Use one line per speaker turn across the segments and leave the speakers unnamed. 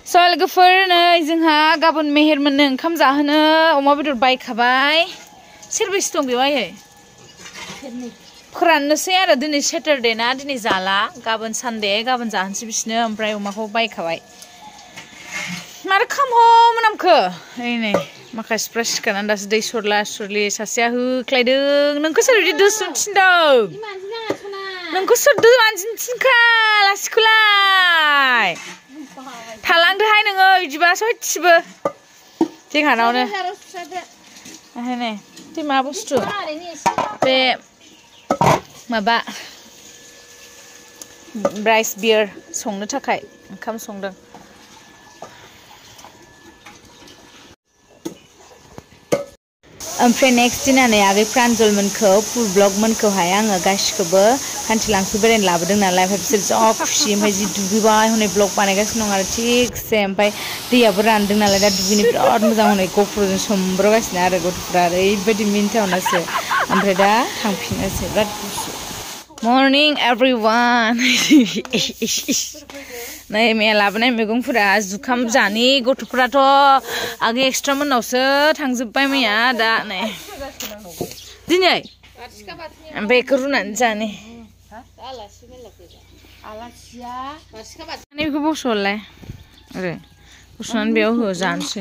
लोगोफोर नै जोंहा गाबोन मेहेर मोननो ओंखाम जाहोनो अमा बेदर बायखाबाय सेरबेसे दं बेवहाय फोराननोसै आरो दिनै सैटरडे ना दिनै जाला गाबोन सानडे गाबोन जाहोनसै बिसनो ओमफ्राय अमाखौ बायखाबाय मारो खामह मोनामखो नै माखासेफ्रा सिखारनानै दासो दै सरला सरलि सासेया होख्लायदों नोंखौ सोर बिदि दुसुनो थिनदों नोंखौ सोर मानजिनो थिनखा लासिखौलाय थालांदोहाय नोङो बिदिबा सयथिबो जोंहानावनो नै बे मा बुस्थु बे माबा राइस बियार संनो थाखाय ओंखाम संदों ओमफ्राय नेक्स्ट दिनानै आगै प्रान्जल मोनखौ फुल ब्लग मोनखौहाय आङो गासिखौबो खान्थिलांसो बेरायनो लाबोदों नालाय ओमफ्राय बिसोर जा खुसि ओमफ्राय जि दुगैबाय हनै ब्लग बानायगासिनो दं आरो थिगसे ओमफ्राय दैयाबो रानदों नालाय दा दुगैनो बिराद मोजां हनै गफुरजों सोमब्रगासिनो आरो गथ'फ्रा ओरैबायदि मिनिथावनासो ओमफ्राय दा थांफिननोसै बिराद गुसु मर्निं एभरिवान नै मैया लाबोनाय मैगंफोरा जुखाम जानि गथ'फोराथ' आगै एक्सट्रा मोननावसो थांजोब्बाय मैया दा नै दिनै ओमफ्राय बेखौ रुनानै जानि बेखौ बस'लाय ओरै बस'नानै बेयाव हो जानोसै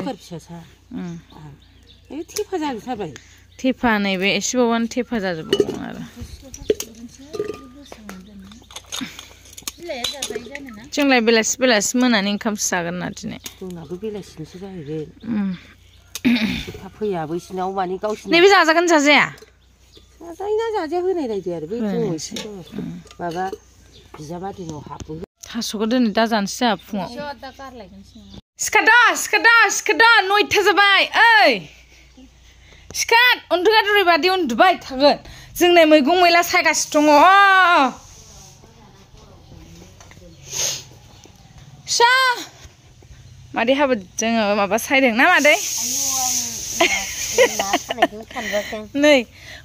थेफा नैबे एसेबावबानो थेफा जाजोबबावगोन आरो जोंलाय बेलासि बेलासि मोनानि ओंखामसो जागोन ना दिनै
जोंनाबो बेलासिनिसो जाहैगोन थाब फैया बैसिनाव माने गावसिनि
नैबे जाजागोन जाजाया
जाजायोना जाजाया होनाय रायदो आरो बै दङ एसे दङ माबा बिजामादैनाव हाबो
थास'खौ दिनै दा जानोसै जोंहा फुङाव सिखारद' 9था जाबाय ओइ सिखार उन्दुगादुरि बादि उन्दुबाय थागोन जों नै मैगं मैला सायगासिनो दङ सा मादै हाबो जोङो माबा सायदों ना मादै नै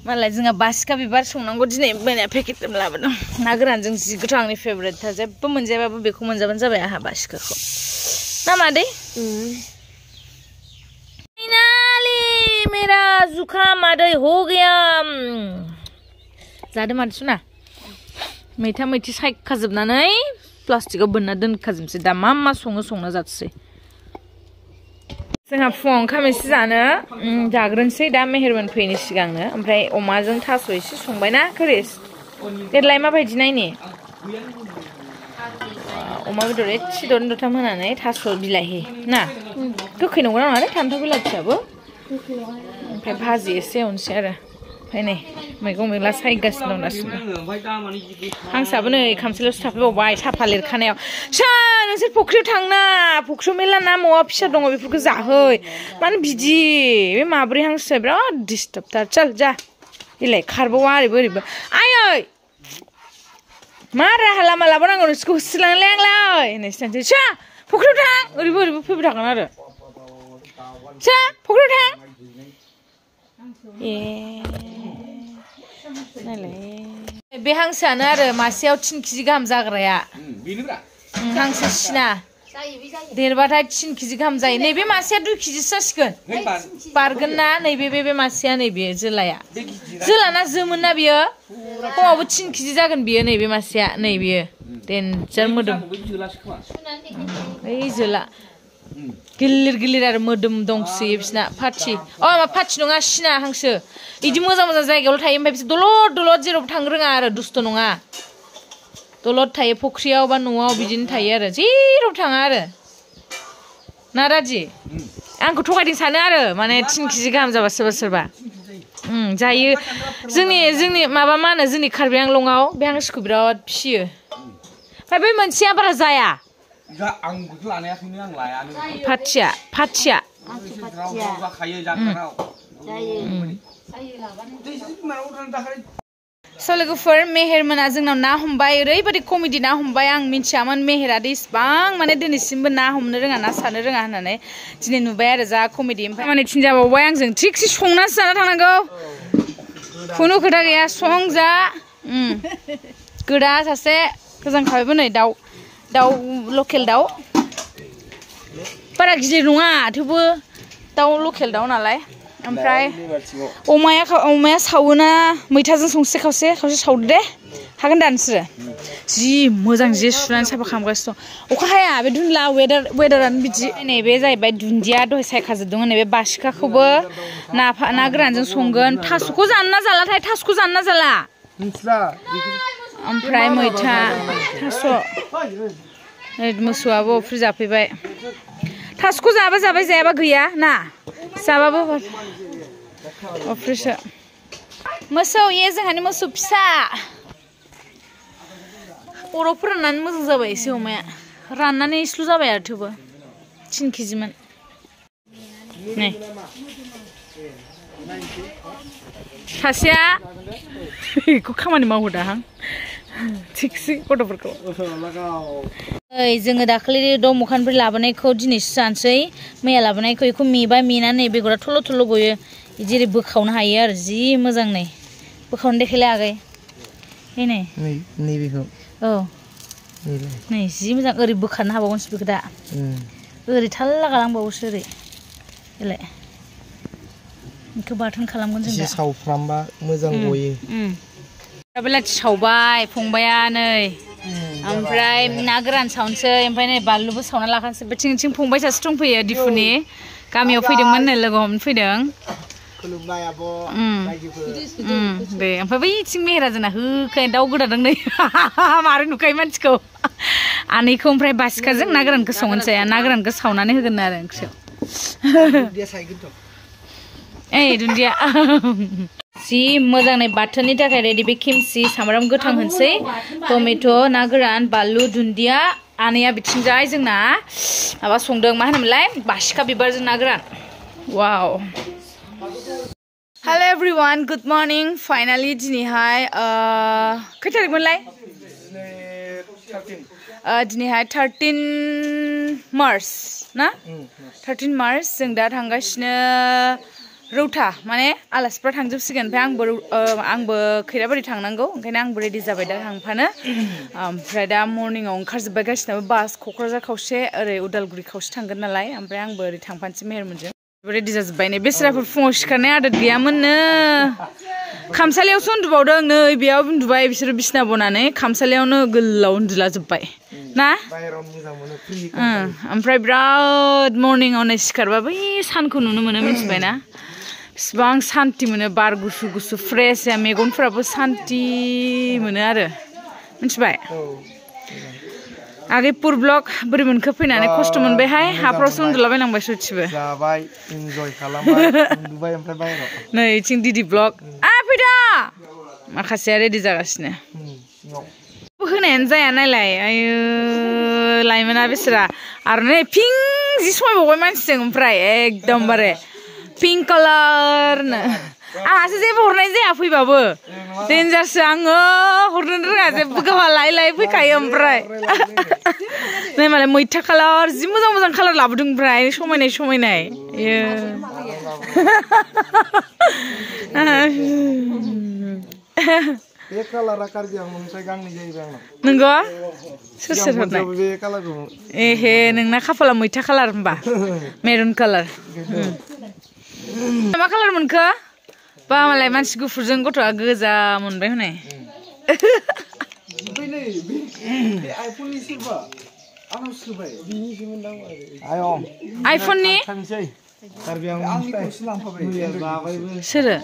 मालाय जोंहा बासिखा बिबार संनांगौ दिनै बायना पेकेट लाबोदों ना गोरानजों जि गोथाव आंनि फेभरेटथार जेबो मोनजायाबाबो बेखौ मोनजाबानो जाबाय आंहा बासिखाखौ ना मादै मेरा जुखाम मादै हो गया जादो मादै सुना मैथा मैथि सायखाजोबनानै प्लास्टिकआव बोनना दोनखाजोबसै दा मा संना जाथोसै जोंहा फुङाव ओंखाम एसे जानो जाग्रोनोसै दा मेहेरमोन फैनो सिगांनो ओमफ्राय अमाजों थास' एसे संबायना खोरिस देरलाय माबायदि नायनि अमा बेदर एसे दरथाम होनानै थास' बिलाइ ना गोखै नंगौना नङालै फान्थाव बिलाथियाबो ओमफ्राय भाजि एसे एवनोसै आरो ओमफ्राय नै मैगं मैला सायगासिनो दं दासिमबो हांसोआबो नै खामसालियावसो थाफैबावबाय साफा लिरखानायाव नोंसोर फुख्रियाव थांना फुख्रियाव मेरला ना मावा फिसा दङ बेफोरखौ जाहै मानो बिदि बे माब्रै हांसोआ बिराद डिस्टार्बथार चल जा इलाय खारबावा ओरैबो ओरैबो आयै मा राहा लामा लाबावनांगौ नोंसोरखौ होसोलांलाय आंलाय होननायसो थांसै सा फुख्रियाव थां ओरैबो ओरैबो फैबाय थागोन आरो सा फुख्रियाव थां बे हांसोआनो आरो मासेयाव 3 केजि गाहाम जाग्राया हांसो सिना देरबाथाय 3 केजि गाहाम जायो नैबे मासेया 2 केजिसो जासिगोन बारगोन ना नैबे बे मासेया नैबे जोलाया जोलाना जोमोन ना बियो खमावबो 3 केजि जागोन बियो नैबे मासेया नै बियो देन्जार मोदोम ओइ जोला गिलिर गिलिर आरो मोदोम दंसोयो बिसिना फाथि मा फाथि नङा सिना हांसो बिदि मोजां मोजां जायगायावल' थायो ओमफ्राय बिसोर दलद जेरावबो थांनो रोङा आरो दुस्थ' नङा दलद थायो फुख्रियाव बा न'आव बिदिनो थायो आरो जेरावबो थाङा आरो ना राजि आंखौ थगायदों सानो आरो माने 3 केजि गाहाम जाबा सोरबा जायो जोंनि माबा मा होनो जोंनि कार्बि आंलंआव बे हांसोखौ बिराद फिसियो ओमफ्राय बै मोनसेया बारा जाया फाथिया लोगोफोर मेहेरमोना जोंनाव ना हमबाय ओरैबायदि कमेडि ना हमबाय आं मिथियामोन मेहेरादि इसिबां माने दिनैसिमबो ना हमनो रोङा ना सारनो रोङा होननानै दिनै नुबाय आरो जा कमेडि ओमफ्राय माने थिनजाबावबाय आंजों थिगसे संनासो जाना थांनांगौ खुनु खोथा गैया संजा गोदा सासे गोजांखाबायबो नै दाउ लकेल दाउ बारा गिदिर नङा थेवबो दाउ लकेल दाउ नालाय ओमफ्राय अमाया सावोना मैथाजों संसे खावसे सावदो दे हागोन दा नोंसोरो जि मोजां जे सुनानै साफा खालामगासिनो दं अखा हाया बे दुनला वेदारानो बिदि नैबे जाहैबाय दुन्दिया दहाय सायखाजोबदोंमोन नैबे बासिखाखौबो ना गोरानजों संगोन थास'खौ जानो ना जालाथाय थास'खौ जानो ना जाला ओमफ्राय मैथा थास' मोसौआबो अफ्रि जाफैबाय थास'खौ जाबा जाबाय जायाबा गैया ना जाबाबो अफ्रिसो मोसौ ये जोंहानि मोसौ फिसा अराव फोराननानै मोजां जाबाय एसे अमाया राननानै एसेल' जाबाय आरो थेवबो 3 केजिमोन नै सासेया बेखौ खामानि मावहोदाहां थिगसै गथ'फोरखौ जोङो दाखालि दमखाननिफ्राय लाबोनायखौ दिनैसो जानोसै मैया लाबोनायखौ बेखौ मेनानै बेगरा थल' गयो जेरै बोखावनो हायो आरो जि मोजां नै बोखावनो देखायलाय आगै नैबेखौ औ नै जि मोजां ओरै बोखारनो हाबावगोनसो बेखौ दा ओरै थाल्ला गालांबावोसो ओरै एलाय बेखौ बाथोन खालामगोन जों दा
सावफ्रामबा मोजां गयो
बेलाथि सावबाय फंबाया नै ओमफ्राय ना गोरान सावनोसै ओमफ्राय नै बानलुबो सावना लाखानोसै बिथिं फंबाय सासे दंफैयो दिफुनि गामियाव फैदोंमोन नै लोगो हमनो फैदों दे ओमफ्राय बैथिं मेहेराजोंना होखायो दाउ गोदादों नै मारै नुखायो मानसिखौ आनैखौ ओमफ्राय बासिखाजों ना गोरानखौ संनोसै ना गोरानखौ सावनानै होगोन आरो ओंख्रियाव दुन्दिया जि मोजां नै बाथोननि थाखाय रेडि बे खेमसि सामब्राम गोथां होनसै टमेट' ना गोरान बानलु दुन्दिया आनैया बिथिंजाय जोंना माबा संदों मा होनोमोनलाय बासिखा बिबारजों ना गोरान वाव hello everyone good morning finally दिनैहाय खै तारिखमोनलाय दिनैहाय 13 मार्च ना 13 मार्च जों दा थांगासिनो रौता माने आलासिफ्रा थांजोबसिगोन ओमफ्राय आंबो खैराबारि थांनांगौ ओंखायनो आंबो रेडि जाबाय दा थांफानो ओमफ्राय दा मर्निंआव ओंखारजोब्बाय गासिनाबो बास क'क्राझार खावसे ओरै उदालगुरि खावसे थांगोन नालाय ओमफ्राय आंबो ओरै थांफानोसै मेहेरमोनजों रेडि जाजोब्बाय नै बेसराफोर फुङाव सिखारनाय आदत गैयामोननो खामसालियावसो उन्दुबावदों नै बेयाव उन्दुबाय बिसोरो बिसिना बनानै खामसालियावनो गोलाव उन्दुलाजोब्बाय ना ओमफ्राय बिराद मर्निंआव नै सिखारबा बै सानखौ नुनो मोनो मिथिबाय ना बिसिबां सान्ति मोनो बार गुसु गुसु फ्रेश या मेगनफोराबो सान्ति मोनो आरो मिथिबाय आगे पुर ब्लक बोरै मोनखो फैनानै खस्थ' मोनबायहाय हाफ्रावसो उन्दुलाबायनांबाय सयथिबो जाबाय इन्जय खालामबाय उन्दुबाय ओमफ्राय बाहेराव नै इथिं दिदि ब्लक फैदा माखासेया रेडि जागासिनो होनायानो जाया नायलाय आयो लाइमोना बेसरा आरो नै पिं जि समायबावबाय मानसिजों ओमफ्राय एकदमबारे पिंक कालारनो आंहासो जेबो हरनाय जाया फैबाबो डेन्जारसो आङो हरनो रोङा जेबो गावहा लायै फैखायो ओमफ्राय नै मालाय मैथा कालार जि मोजां कालार लाबोदों ओमफ्राय समायनाय
बे कालारा कार्बि आंलंनिफ्राय गांनै जाहैबाय आंनाव
नंगौ सोर हरनाय
बे कालारखौ
एहे नोंना खाफाला मैथा कालार होमबा मेरुन कालार मा कालार मोनखो बा मालाय मानसि गुफुरजों गथ'आ गोजा मोनबाय हनै आइफननि सोरो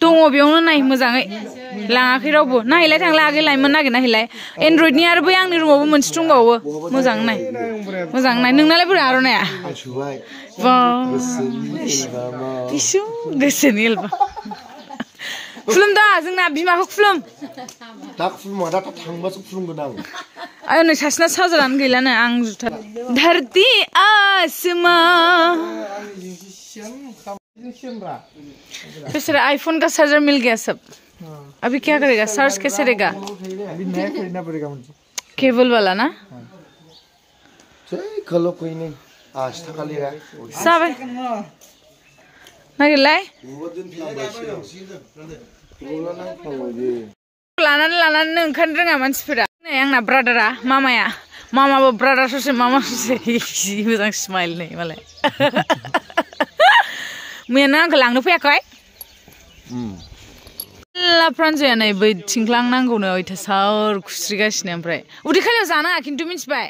दङ बेयावनो नाय मोजाङै लाङाखै रावबो नायहैलाय थांला आगै लाइमोन नागिरनायहैलाय एनड्रइडनि आरो बै आंनि रुमावबो मोनसे दंबावो मोजां नाय नोंनालाय बोरै आर'नाइया गोसोनि एलबा खुलुम दा जोंना बिमाखौ खुलुम
दा खुलुमा दा थांबासो खुलुमगोन आं
आयो नै सासेना चार्जारानो गैलानो आं जुथा धरती आसमा बेचारा आईफोन का चार्जर मिल गया सब अभी क्या करेगा चार्ज कैसे रहेगा
अभी नया खरीदना पड़ेगा मुझे
केबल वाला ना
कलो कोई नहीं आज तक लेगा
साबे नागिरलाय लानानै ओंखारनो रोङा मानसिफोरा नै आंना ब्रादारा मामाया मामाबो ब्रादार ससे मामा ससे जि मोजां स्माइल नै मालाय मैयानो आंखौ लांनो फैयाखै फ्रान्जया नै बै थिंख्लां नांगौनो अयथासार खुस्रिगासिनो ओमफ्राय उदै खालियाव जानाङा खिन्थु मिन्थिबाय